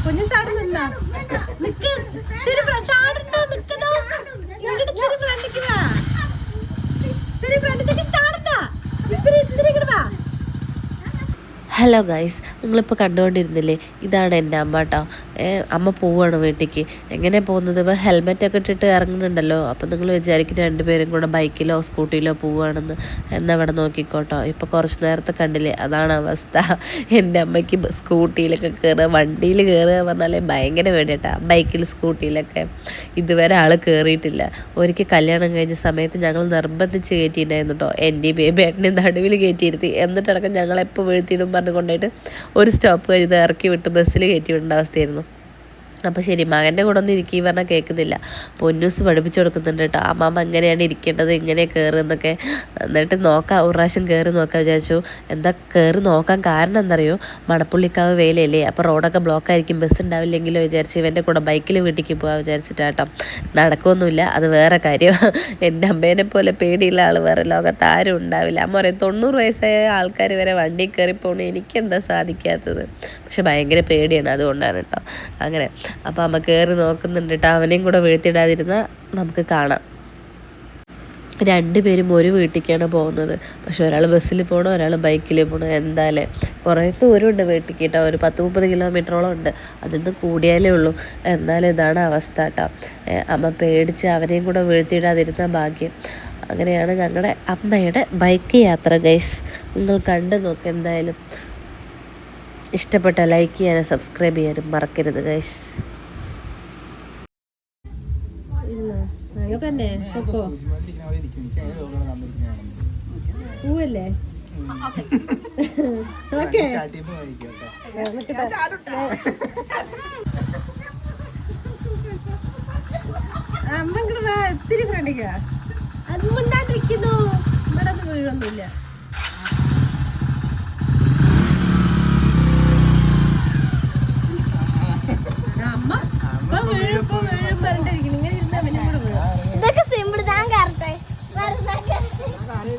കുഞ്ഞു ചാടി നിന്നാ നിക്ക് ചാടണ്ടോ നിക്കുന്നോ ഇങ്ങോട്ട് ഫ്രണ്ടിക്ക് വാ ഫ്രണ്ടിലേക്ക് ചാടണ്ട ഇത്തിരി ഇങ്ങോട്ട് വാ. ഹലോ ഗൈസ്, നിങ്ങളിപ്പോൾ കണ്ടുകൊണ്ടിരുന്നില്ലേ, ഇതാണ് എൻ്റെ അമ്മ കേട്ടോ. അമ്മ പോവുകയാണ് വീട്ടിലേക്ക്. എങ്ങനെ പോകുന്നത്? ഇപ്പോൾ ഹെൽമെറ്റൊക്കെ ഇട്ടിട്ട് ഇറങ്ങുന്നുണ്ടല്ലോ. അപ്പോൾ നിങ്ങൾ വിചാരിക്കും രണ്ടുപേരും കൂടെ ബൈക്കിലോ സ്കൂട്ടിയിലോ പോവുകയാണെന്ന്. എന്നവിടെ നോക്കിക്കോട്ടോ, ഇപ്പോൾ കുറച്ച് നേരത്തെ കണ്ടില്ലേ, അതാണ് അവസ്ഥ. എൻ്റെ അമ്മയ്ക്ക് സ്കൂട്ടിയിലൊക്കെ കയറുക, വണ്ടിയിൽ കയറുക പറഞ്ഞാലേ ഭയങ്കര പേടിയാട്ടോ. ബൈക്കിൽ സ്കൂട്ടിയിലൊക്കെ ഇതുവരെ ആൾ കയറിയിട്ടില്ല. ഒരിക്കൽ കല്യാണം കഴിഞ്ഞ സമയത്ത് ഞങ്ങൾ നിർബന്ധിച്ച് കയറ്റിയിട്ടുണ്ടായിരുന്നു കേട്ടോ. എൻ്റെ ബേബേട്ടനെ നടുവിൽ കയറ്റിയിരുത്തി. എന്നിട്ടടക്കം ഞങ്ങളെപ്പോൾ വീഴ്ത്തിയിടും പറഞ്ഞ് കൊണ്ടുപോയിട്ട് ഒരു സ്റ്റോപ്പ് കഴിഞ്ഞ് ഇറക്കി വിട്ട് ബസ്സിൽ കയറ്റി വിടേണ്ട അവസ്ഥയായിരുന്നു. അപ്പോൾ ശരി, മകൻ്റെ കൂടെ ഒന്നും ഇരിക്കുക പറഞ്ഞാൽ കേൾക്കുന്നില്ല. പൊന്നൂസ് പഠിപ്പിച്ചു കൊടുക്കുന്നുണ്ട് കേട്ടോ. അമ്മാമ്മ എങ്ങനെയാണ് ഇരിക്കേണ്ടത്, ഇങ്ങനെ കയറുന്നൊക്കെ. എന്നിട്ട് നോക്കാം, ഒരു പ്രാവശ്യം കയറി നോക്കാൻ വിചാരിച്ചു. എന്താ കയറി നോക്കാൻ കാരണം എന്തറിയോ, മണപ്പുള്ളിക്കാവ് വേലയല്ലേ, അപ്പോൾ റോഡൊക്കെ ബ്ലോക്ക് ആയിരിക്കും, ബസ് ഉണ്ടാവില്ലെങ്കിലോ വിചാരിച്ച് ഇവൻ്റെ കൂടെ ബൈക്കിൽ വീട്ടിലേക്ക് പോകാൻ വിചാരിച്ചിട്ടാട്ടോ. നടക്കുമൊന്നുമില്ല, അത് വേറെ കാര്യം. എൻ്റെ അമ്മേനെ പോലെ പേടിയുള്ള ആൾ വേറെ ലോകത്ത് ആരും ഉണ്ടാവില്ല. അമ്മ പറയും 90 വയസ്സായ ആൾക്കാർ വരെ വണ്ടി കയറി പോകണം, എനിക്കെന്താ സാധിക്കാത്തത്. പക്ഷെ ഭയങ്കര പേടിയാണ്, അതുകൊണ്ടാണ് കേട്ടോ. അങ്ങനെ അപ്പം അമ്മ കയറി നോക്കുന്നുണ്ട് കേട്ടോ. അവനെയും കൂടെ വീഴ്ത്തിയിടാതിരുന്നാൽ നമുക്ക് കാണാം. രണ്ടുപേരും ഒരു വീട്ടിലേക്കാണ് പോകുന്നത്. പക്ഷെ ഒരാൾ ബസ്സിൽ പോകണം, ഒരാൾ ബൈക്കിൽ പോകണം. എന്തായാലും കുറേ ദൂരമുണ്ട് വീട്ടിലേക്ക് കേട്ടോ. ഒരു 10-30 കിലോമീറ്ററോളം ഉണ്ട്. അതിൽ നിന്ന് കൂടിയാലേ ഉള്ളൂ. എന്നാലും ഇതാണ് അവസ്ഥ കേട്ടോ. അമ്മ പേടിച്ച് അവനെയും കൂടെ വീഴ്ത്തിയിടാതിരുന്ന ഭാഗ്യം. അങ്ങനെയാണ് ഞങ്ങളുടെ അമ്മയുടെ ബൈക്ക് യാത്ര ഗൈസ്. നിങ്ങൾ കണ്ടു നോക്ക്. എന്തായാലും ഇഷ്ടപ്പെട്ട ലൈക്ക് ചെയ്യാനും സബ്സ്ക്രൈബ് ചെയ്യാനും മറക്കരുത് ഗൈസ്. പൂവല്ലേ? അമ്മ ഇങ്ങോട്ട് ഇത്തിരി ഫ്രണ്ടിക്കാ. അത് മുണ്ടാണ്ടിരിക്കുന്നു. ഇവിടെ ഒന്നും വീഴൊന്നുമില്ല.